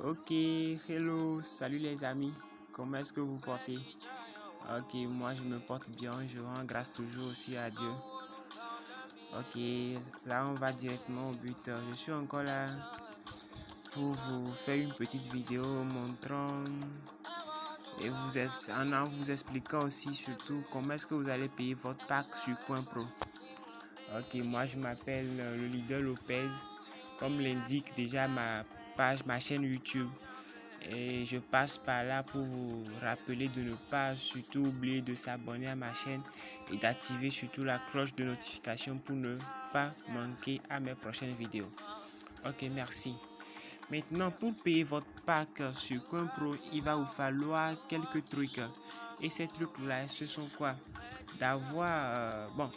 Ok, hello, salut les amis, comment est-ce que vous portez? Ok, moi je me porte bien, je rends grâce toujours aussi à Dieu. Ok, là on va directement au but. Je suis encore là pour vous faire une petite vidéo montrant et en vous expliquant aussi surtout comment est-ce que vous allez payer votre pack sur CoinPro. Ok, moi je m'appelle le leader Lopez, comme l'indique déjà ma chaîne YouTube. Et je passe par là pour vous rappeler de ne pas surtout oublier de s'abonner à ma chaîne et d'activer surtout la cloche de notification pour ne pas manquer à mes prochaines vidéos. Ok, merci. Maintenant, pour payer votre pack sur CoinPro, il va vous falloir quelques trucs. Et ces trucs-là, ce sont quoi? D'avoir, bon,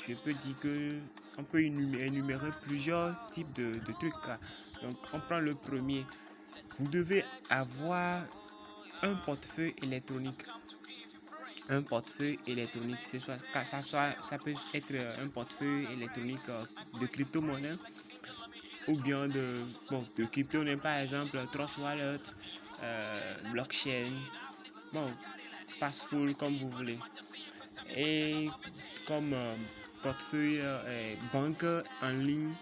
je peux dire que on peut énumérer plusieurs types de trucs. Donc, on prend le premier. Vous devez avoir un portefeuille électronique. Un portefeuille électronique, ça peut être un portefeuille électronique de crypto-monnaie ou bien de crypto-monnaie, par exemple Trust Wallet, blockchain, bon, Passful comme vous voulez. Et comme portefeuille banque en ligne,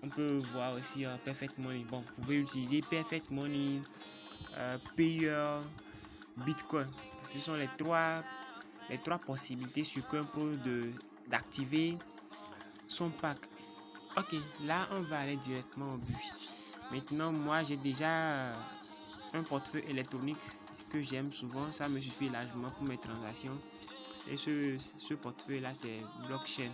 on peut voir aussi Perfect Money. Bon, vous pouvez utiliser Perfect Money, Payer, Bitcoin. Ce sont les trois possibilités sur CoinPro d'activer son pack. Ok, là on va aller directement au but. Maintenant, moi j'ai déjà un portefeuille électronique que j'aime souvent. Ça me suffit largement pour mes transactions. Et ce portefeuille là c'est blockchain.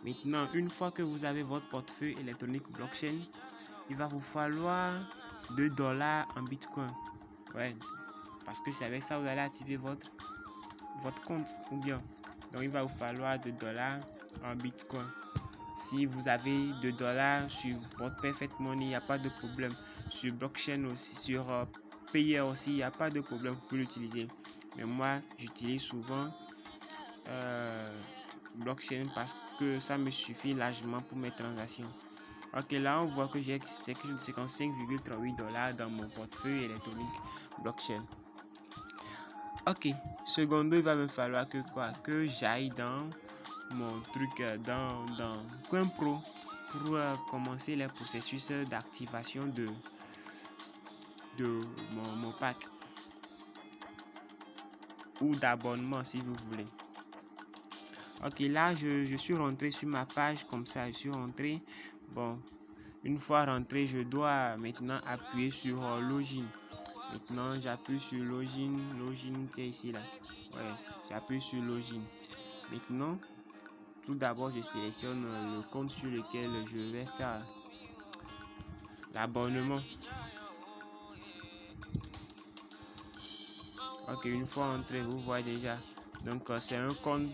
Maintenant, une fois que vous avez votre portefeuille électronique blockchain, il va vous falloir $2 en Bitcoin. Ouais, parce que c'est avec ça que vous allez activer votre compte ou bien. Donc il va vous falloir $2 en Bitcoin. Si vous avez $2 sur votre Perfect Money, il n'y a pas de problème. Sur blockchain aussi, sur Payer aussi, il n'y a pas de problème pour l'utiliser. Mais moi, j'utilise souvent blockchain parce que ça me suffit largement pour mes transactions. Ok, là on voit que j'ai $55,38 dans mon portefeuille électronique blockchain. Ok, secondo, il va me falloir que j'aille dans mon truc dans CoinPro pour commencer les processus d'activation de mon pack ou d'abonnement si vous voulez. Ok, là je suis rentré sur ma page comme ça, je suis rentré. Bon, une fois rentré, je dois maintenant appuyer sur login. Maintenant j'appuie sur login qui est ici là. Ouais, j'appuie sur login. Maintenant, tout d'abord je sélectionne le compte sur lequel je vais faire l'abonnement. Ok, une fois entré, vous voyez déjà. Donc c'est un compte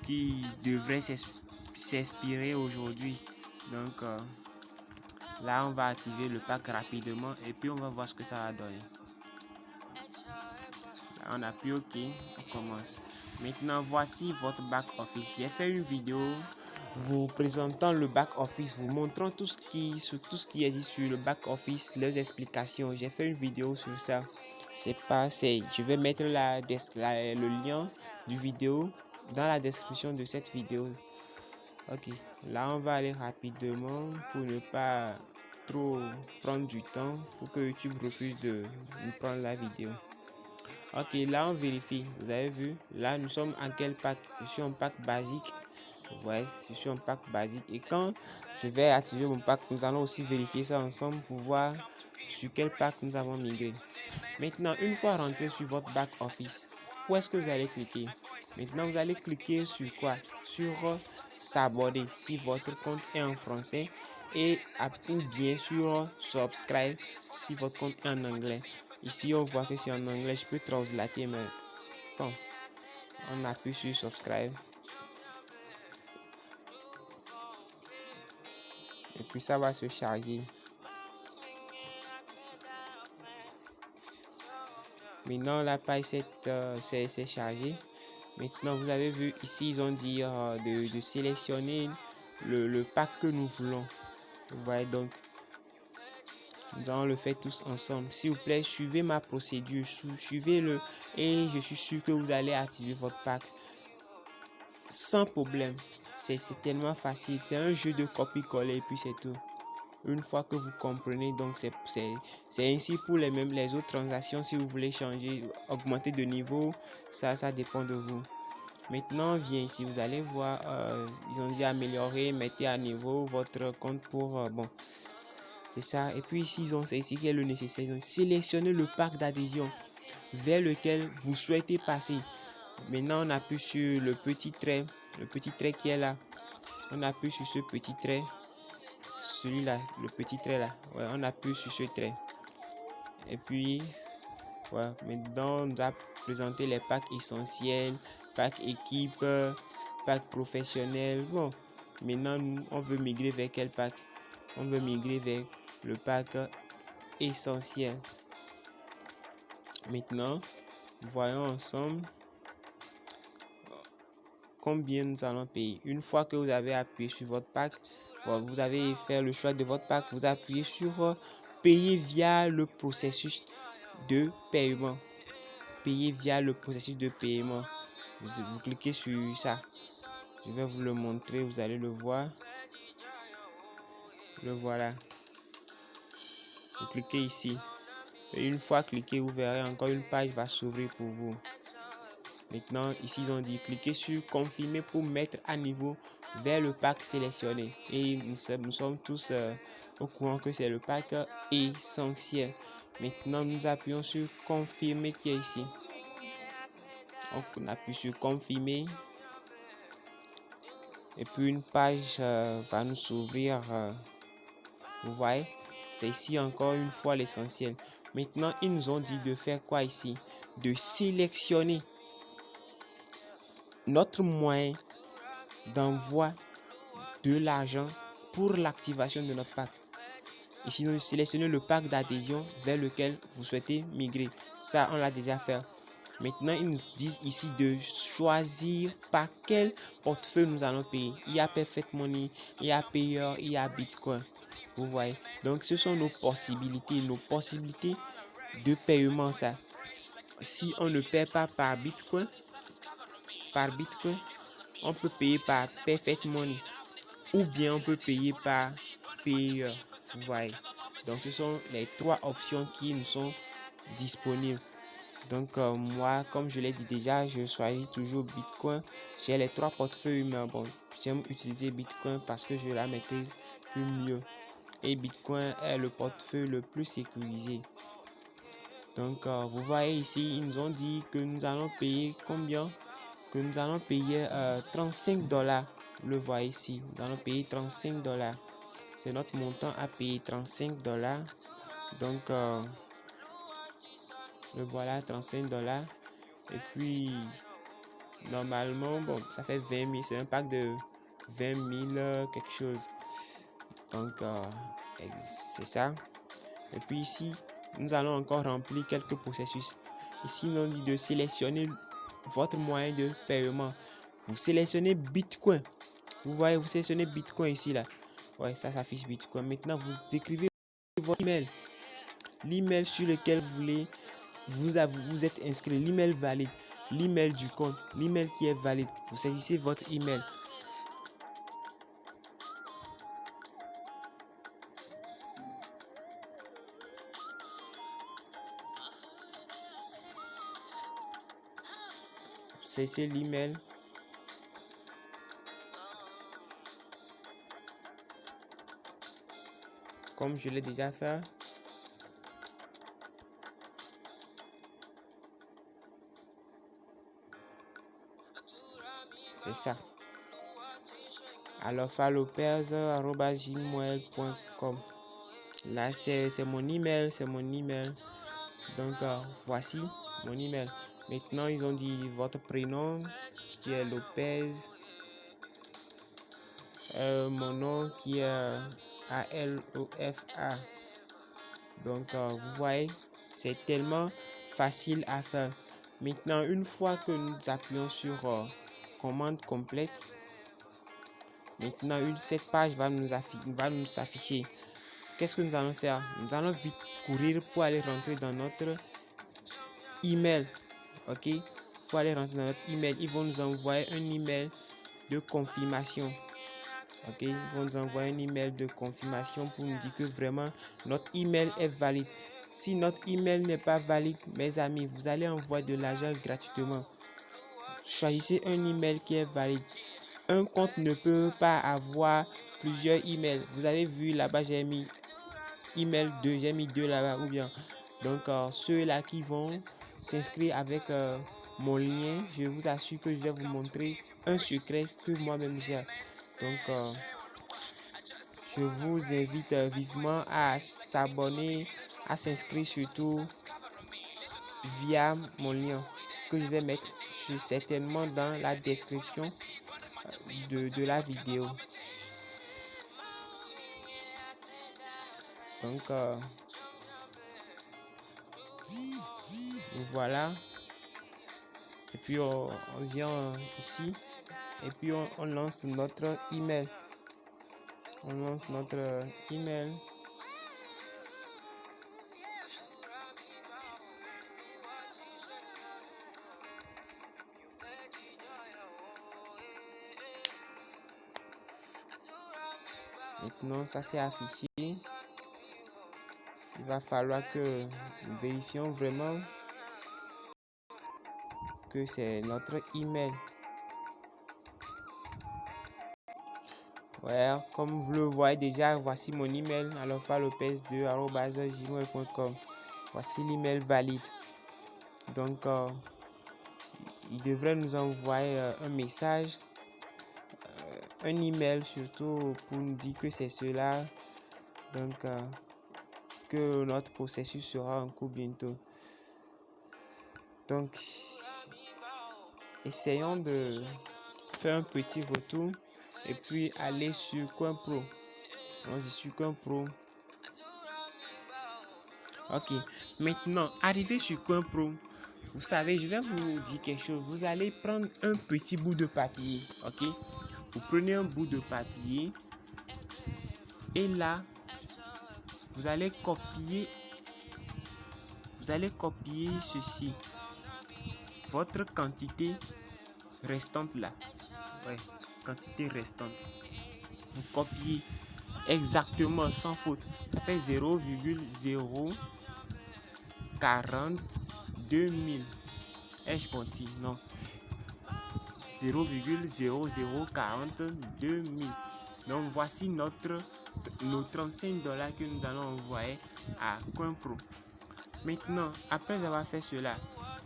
qui devrait s'expirer aujourd'hui. Donc là on va activer le pack rapidement et puis on va voir ce que ça va donner. Là, on appuie OK, on commence. Maintenant voici votre back office. J'ai fait une vidéo vous présentant le back office, vous montrant tout ce qui existe sur le back office, leurs explications. J'ai fait une vidéo sur ça. Je vais mettre le lien du vidéo dans la description de cette vidéo. Ok, là on va aller rapidement pour ne pas trop prendre du temps pour que YouTube refuse de nous prendre la vidéo. Ok, là on vérifie, vous avez vu, là nous sommes en quel pack? Je suis en pack basique. Ouais, je suis en pack basique et quand je vais activer mon pack, nous allons aussi vérifier ça ensemble pour voir sur quel pack nous avons migré. Maintenant, une fois rentré sur votre back office, où est-ce que vous allez cliquer? Maintenant, vous allez cliquer sur quoi? Sur s'abonner si votre compte est en français et ou bien sur subscribe si votre compte est en anglais. Ici, on voit que c'est en anglais, je peux translater, mais bon, on appuie sur subscribe. Et puis ça va se charger. Maintenant la page c'est chargé. Maintenant, vous avez vu ici, ils ont dit de sélectionner le pack que nous voulons. Vous voyez, donc nous allons le faire tous ensemble. S'il vous plaît, suivez ma procédure, suivez-le et je suis sûr que vous allez activer votre pack sans problème. C'est tellement facile. C'est un jeu de copier-coller et puis c'est tout. Une fois que vous comprenez, donc c'est ainsi pour les autres transactions. Si vous voulez changer, augmenter de niveau, ça dépend de vous. Maintenant, viens ici, vous allez voir, ils ont dit améliorer, mettez à niveau votre compte pour, bon, c'est ça. Et puis ici, c'est ici qui est le nécessaire. Donc, sélectionnez le pack d'adhésion vers lequel vous souhaitez passer. Maintenant, on appuie sur le petit trait qui est là. On appuie sur ce petit trait, celui-là, le petit trait là. Ouais, on appuie sur ce trait. Et puis, voilà, maintenant, on nous a présenté les packs essentiels, pack équipe, pack professionnel. Bon, maintenant, on veut migrer vers quel pack? On veut migrer vers le pack essentiel. Maintenant, voyons ensemble combien nous allons payer. Une fois que vous avez appuyé sur votre pack, vous avez fait le choix de votre pack, vous appuyez sur payer via le processus de paiement. Payer via le processus de paiement. Vous cliquez sur ça. Je vais vous le montrer, vous allez le voir. Le voilà. Vous cliquez ici. Et une fois cliqué, vous verrez encore une page va s'ouvrir pour vous. Maintenant, ici, ils ont dit cliquez sur confirmer pour mettre à niveau vers le pack sélectionné. Et nous sommes tous au courant que c'est le pack essentiel. Maintenant, nous appuyons sur confirmer qui est ici. Donc, on appuie sur confirmer. Et puis, une page va nous s'ouvrir. Vous voyez, c'est ici encore une fois l'essentiel. Maintenant, ils nous ont dit de faire quoi ici? De sélectionner notre moyen d'envoi de l'argent pour l'activation de notre pack. Ici, nous sélectionnons le pack d'adhésion vers lequel vous souhaitez migrer. Ça, on l'a déjà fait. Maintenant, ils nous disent ici de choisir par quel portefeuille nous allons payer. Il y a Perfect Money, il y a Payer, il y a Bitcoin. Vous voyez. Donc, ce sont nos possibilités de paiement. Ça. Si on ne paie pas par Bitcoin, on peut payer par Perfect Money ou bien on peut payer par Payer. Vous voyez. Donc, ce sont les trois options qui nous sont disponibles. Donc, moi, comme je l'ai dit déjà, je choisis toujours Bitcoin. J'ai les trois portefeuilles, mais bon, j'aime utiliser Bitcoin parce que je la maîtrise plus mieux. Et Bitcoin est le portefeuille le plus sécurisé. Donc, vous voyez ici, ils nous ont dit que nous allons payer combien? Que nous allons payer $35. Le voyez ici, nous allons payer $35. C'est notre montant à payer, $35. Donc, le voilà, $35. Et puis, normalement, bon, ça fait 20 000. C'est un pack de 20 000 quelque chose. Donc, c'est ça. Et puis ici, nous allons encore remplir quelques processus. Ici, on dit de sélectionner votre moyen de paiement. Vous sélectionnez Bitcoin. Vous voyez, vous sélectionnez Bitcoin ici, là. Ouais, ça s'affiche Bitcoin. Maintenant, vous écrivez votre email. L'email sur lequel vous voulez, vous êtes inscrit. L'email valide. L'email du compte. L'email qui est valide. Vous saisissez votre email. C'est l'email. Comme je l'ai déjà fait. C'est ça. Alors, falopers@gmail.com. Là, c'est mon email. Donc, voici mon email. Maintenant, ils ont dit votre prénom qui est Lopez. Mon nom qui est ALOFA. Donc, vous voyez, c'est tellement facile à faire. Maintenant, une fois que nous appuyons sur commande complète, maintenant cette page va nous afficher. Qu'est-ce que nous allons faire? Nous allons vite courir pour aller rentrer dans notre email. Ok, pour aller rentrer dans notre email, ils vont nous envoyer un email de confirmation. Ok, ils vont nous envoyer un email de confirmation pour nous dire que vraiment notre email est valide. Si notre email n'est pas valide, mes amis, vous allez envoyer de l'argent gratuitement. Choisissez un email qui est valide. Un compte ne peut pas avoir plusieurs emails. Vous avez vu là-bas, j'ai mis email 2, j'ai mis 2 là-bas ou bien. Donc ceux-là qui vont s'inscrire avec mon lien, je vous assure que je vais vous montrer un secret que moi-même j'ai. Donc je vous invite vivement à s'abonner, à s'inscrire surtout via mon lien que je vais mettre certainement dans la description de la vidéo. Donc voilà. Et puis on vient ici et puis on lance notre email. On lance notre email. Maintenant, ça s'est affiché. Il va falloir que nous vérifions vraiment que c'est notre email. Ouais, comme vous le voyez déjà, voici mon email alphalopez2@gmail.com. Voici l'email valide. Donc, il devrait nous envoyer un message, un email surtout pour nous dire que c'est cela. Donc, que notre processus sera en cours bientôt. Donc, essayons de faire un petit retour et puis aller sur CoinPro. On sur CoinPro. Ok, maintenant, arrivé sur CoinPro, vous savez, je vais vous dire quelque chose. Vous allez prendre un petit bout de papier, ok? Vous prenez un bout de papier et là, vous allez copier ceci. Votre quantité restante là. Ouais, quantité restante. Vous copiez exactement sans faute. Ça fait 0,042 000. Ai-je menti? Non. 0,0042 000. Donc voici nos 35 $ que nous allons envoyer à CoinPro. Maintenant, après avoir fait cela,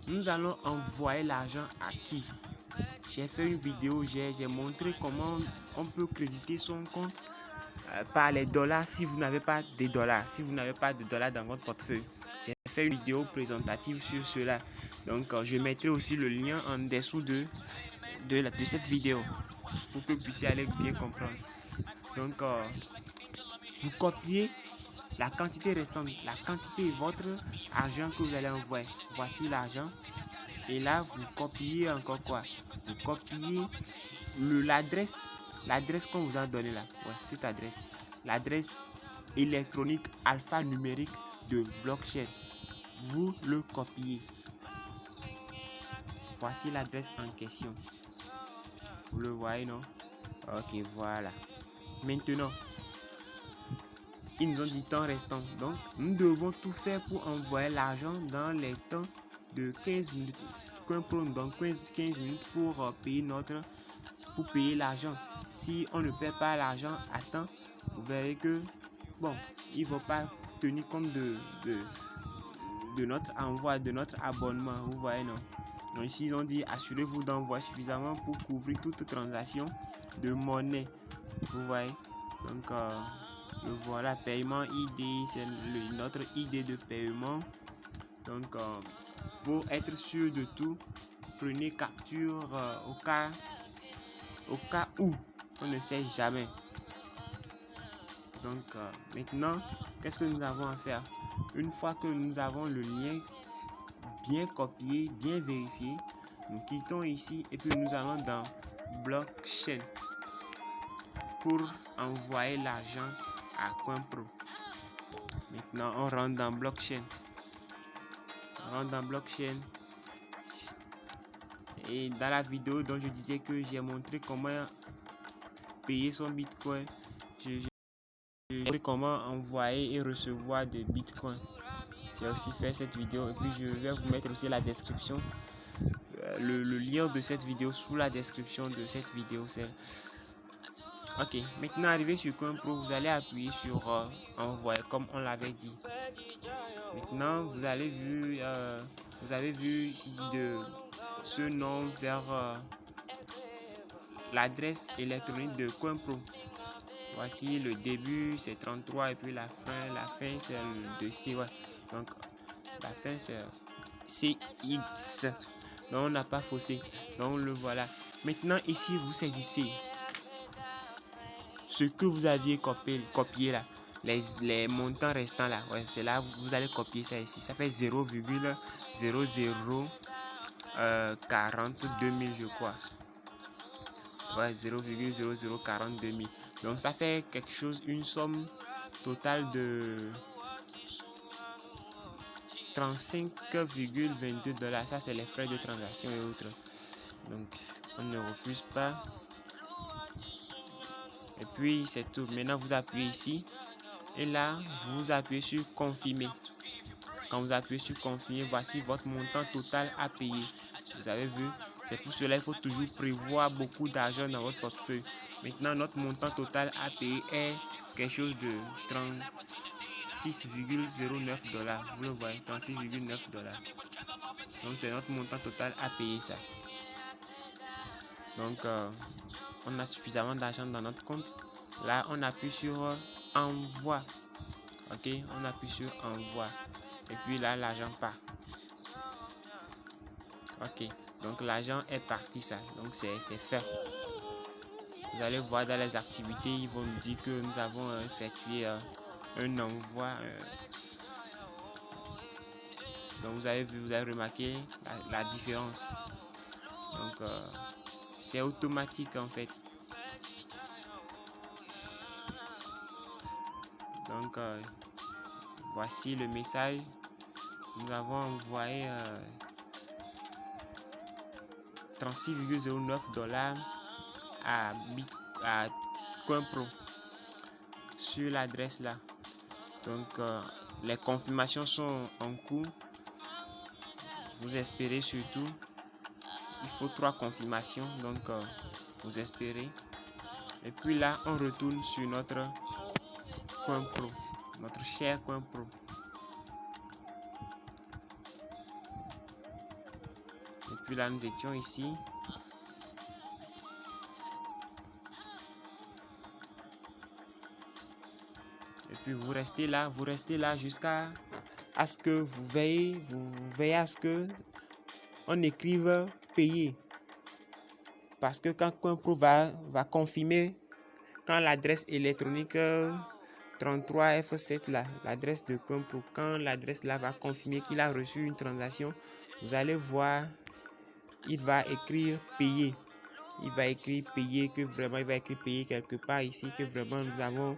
nous allons envoyer l'argent à qui? J'ai fait une vidéo, j'ai montré comment on peut créditer son compte par les dollars si vous n'avez pas de dollars. Si vous n'avez pas de dollars dans votre portefeuille, j'ai fait une vidéo présentative sur cela. Donc, je mettrai aussi le lien en dessous de cette vidéo pour que vous puissiez aller bien comprendre. Donc, vous copiez la quantité restante, la quantité de votre argent que vous allez envoyer. Voici l'argent. Et là, vous copiez encore quoi? Vous copiez l'adresse qu'on vous a donné là. Ouais, cette adresse. L'adresse électronique alphanumérique de blockchain. Vous le copiez. Voici l'adresse en question. Vous le voyez, non? Ok, voilà. Maintenant, ils nous ont dit temps restant. Donc, nous devons tout faire pour envoyer l'argent dans les temps de 15 minutes. Donc, 15 minutes pour payer l'argent. Si on ne paie pas l'argent à temps, vous verrez que, bon, ils ne vont pas tenir compte de notre envoi, de notre abonnement. Vous voyez, non? Donc, ici, ils ont dit, assurez-vous d'envoyer suffisamment pour couvrir toute transaction de monnaie. Vous voyez? Donc, voilà, paiement ID, c'est notre ID de paiement. Donc, pour être sûr de tout, prenez capture au cas où on ne sait jamais. Donc, maintenant, qu'est-ce que nous avons à faire? Une fois que nous avons le lien bien copier, bien vérifier. Nous quittons ici et puis nous allons dans blockchain pour envoyer l'argent à CoinPro. Maintenant, on rentre dans blockchain. Et dans la vidéo dont je disais que j'ai montré comment payer son Bitcoin, j'ai montré comment envoyer et recevoir de Bitcoin. J'ai aussi fait cette vidéo et puis je vais vous mettre aussi la description, le lien de cette vidéo sous la description de cette vidéo. Ok, maintenant arrivé sur CoinPro, vous allez appuyer sur envoyer comme on l'avait dit. Maintenant vous avez vu ici de ce nom vers l'adresse électronique de CoinPro. Voici le début, c'est 33 et puis la fin c'est le C. Ouais. Donc la fin c'est CX. Donc on n'a pas faussé. Donc le voilà. Maintenant ici vous saisissez ce que vous aviez copié là. Les montants restants là. Ouais, c'est là vous allez copier ça ici. Ça fait 0,0042 000 je crois. Ouais, 0,0042 000. Donc ça fait quelque chose, une somme totale de 35,22 $. Ça c'est les frais de transaction et autres. Donc on ne refuse pas. Et puis c'est tout. Maintenant vous appuyez ici. Et là vous appuyez sur confirmer. Quand vous appuyez sur confirmer, voici votre montant total à payer. Vous avez vu, c'est pour cela qu'il faut toujours prévoir beaucoup d'argent dans votre portefeuille. Maintenant, notre montant total à payer est quelque chose de 36,09 $. Vous le voyez, 36,9 $. Donc, c'est notre montant total à payer ça. Donc, on a suffisamment d'argent dans notre compte. Là, on appuie sur envoi. Ok, on appuie sur envoi. Et puis là, l'argent part. Ok, donc l'argent est parti ça. Donc c'est fait. Vous allez voir dans les activités, ils vont nous dire que nous avons effectué un envoi. Donc vous avez vu, vous avez remarqué la différence. Donc c'est automatique en fait. Donc voici le message. Nous avons envoyé 36,09 $ à CoinPro sur l'adresse là. Donc les confirmations sont en cours. Vous espérez surtout. Il faut 3 confirmations. Donc vous espérez. Et puis là on retourne sur notre CoinPro, notre cher CoinPro. Et puis là nous étions ici. Et puis vous restez là jusqu'à ce que vous veillez à ce que on écrive payer. Parce que quand CoinPro va confirmer, quand l'adresse électronique 33F7 là, l'adresse de CoinPro, quand l'adresse là va confirmer qu'il a reçu une transaction, vous allez voir, il va écrire payer. Il va écrire payer, que vraiment il va écrire payer quelque part ici, que vraiment nous avons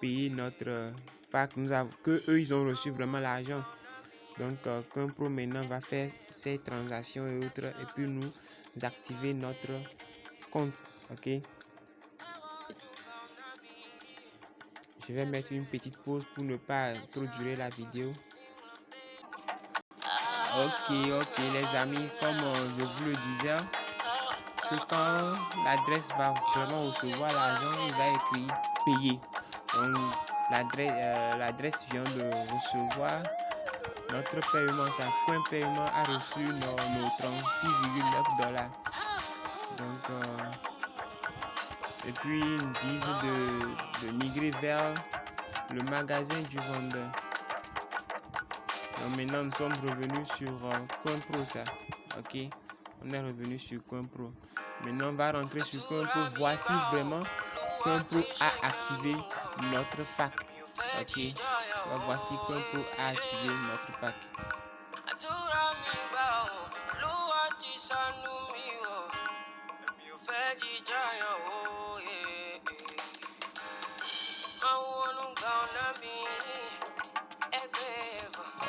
payé notre pack, que eux ils ont reçu vraiment l'argent. Donc CoinPro maintenant va faire ces transactions et autres et puis nous activer notre compte. Ok, je vais mettre une petite pause pour ne pas trop durer la vidéo. Ok les amis, comme je vous le disais, que quand l'adresse va vraiment recevoir l'argent, il va écrire payer. Donc l'adresse vient de recevoir notre paiement. Ça, Point Paiement a reçu nos 36,9 $. Donc et puis ils nous disent de migrer vers le magasin du vendeur. Donc maintenant nous sommes revenus sur CoinPro ça. Ok, on est revenu sur CoinPro. Maintenant on va rentrer sur CoinPro. Voici vraiment CoinPro a activé notre pack. Ok, voici CoinPro a activé notre pack.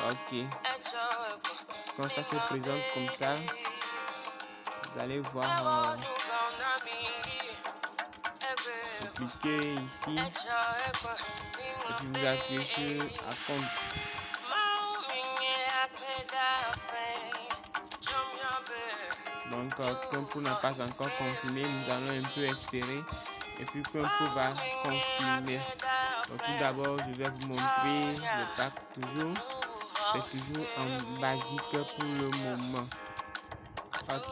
Ok. Quand ça se présente comme ça, vous allez voir. Vous cliquez ici et puis vous appuyez sur compte. Donc Compro n'a pas encore confirmé, nous allons un peu espérer et puis Compro va confirmer. Donc tout d'abord je vais vous montrer le pack toujours. C'est toujours en basique pour le moment. Ok.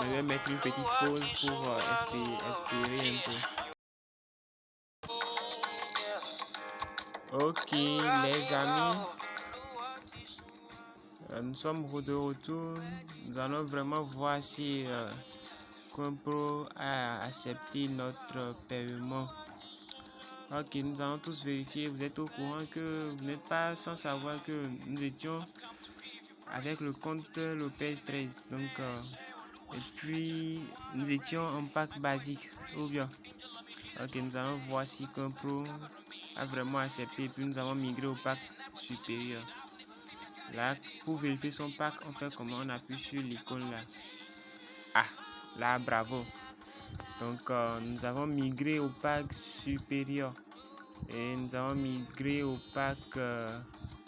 Je vais mettre une petite pause pour espérer un peu. Ok les amis, nous sommes de retour. Nous allons vraiment voir si Compro a accepté notre paiement. Ok, nous allons tous vérifier. Vous êtes au courant que vous n'êtes pas sans savoir que nous étions avec le compte Lopez 13. Donc, et puis nous étions en pack basique ou bien. Ok, nous allons voir si Compro a vraiment accepté. Et puis nous allons migrer au pack supérieur. Là, pour vérifier son pack, on fait comment? On appuie sur l'icône là. Ah, là, bravo. Donc, nous avons migré au pack supérieur. Et nous avons migré au pack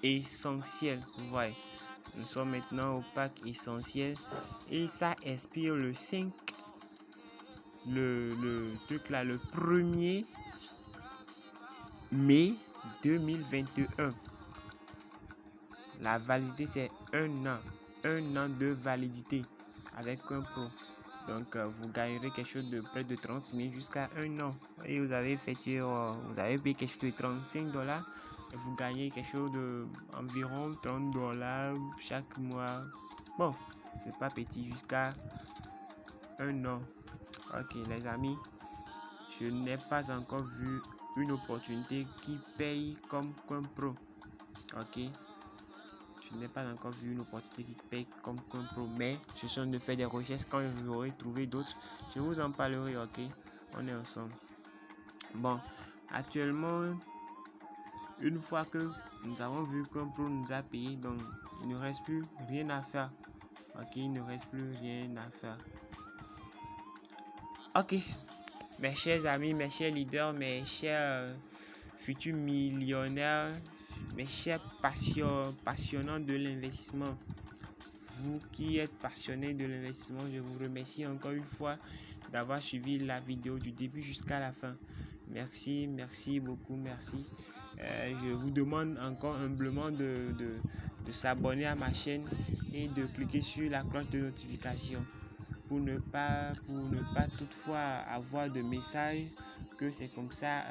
essentiel. Vous voyez, nous sommes maintenant au pack essentiel. Et ça expire le 5. Le truc là, le 1er mai 2021. La validité, c'est 1 an. 1 an de validité avec Compro. Donc, vous gagnerez quelque chose de près de 30 000 jusqu'à 1 an. Et vous avez effectué, vous avez payé quelque chose de $35. Et vous gagnez quelque chose de environ $30 chaque mois. Bon, c'est pas petit, jusqu'à 1 an. Ok, les amis, je n'ai pas encore vu une opportunité qui paye comme Compro. Ok. Je n'ai pas encore vu une opportunité qui paye comme Compro, mais je suis en train de faire des recherches. Quand j'aurai trouvé d'autres, je vous en parlerai. Ok, on est ensemble. Bon, actuellement, une fois que nous avons vu Compro nous a payé, donc il ne reste plus rien à faire. Ok, il ne reste plus rien à faire. Ok, mes chers amis, mes chers leaders, mes chers futurs millionnaires, mes chers passionnants de l'investissement. Vous qui êtes passionnés de l'investissement, je vous remercie encore une fois d'avoir suivi la vidéo du début jusqu'à la fin. Merci, merci beaucoup, merci. Je vous demande encore humblement de s'abonner à ma chaîne et de cliquer sur la cloche de notification pour ne pas toutefois avoir de messages que c'est comme ça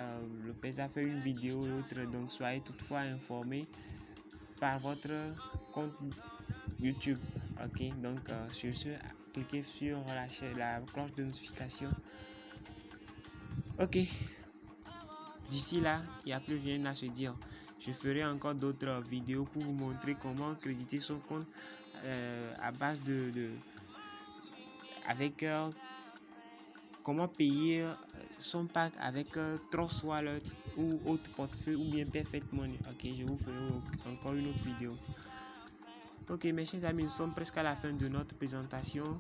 Lopez a fait une vidéo et autre. Donc soyez toutefois informés par votre compte YouTube. Ok, donc sur ce, cliquez sur la cloche de notification. Ok, d'ici là, il n'y a plus rien à se dire. Je ferai encore d'autres vidéos pour vous montrer comment créditer son compte à base avec comment payer son pack avec Trust Wallet ou autre portefeuille ou bien Perfect Money. Ok, je vous ferai encore une autre vidéo. Ok, mes chers amis, nous sommes presque à la fin de notre présentation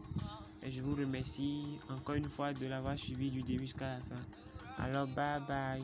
et je vous remercie encore une fois de l'avoir suivi du début jusqu'à la fin. Alors, bye bye.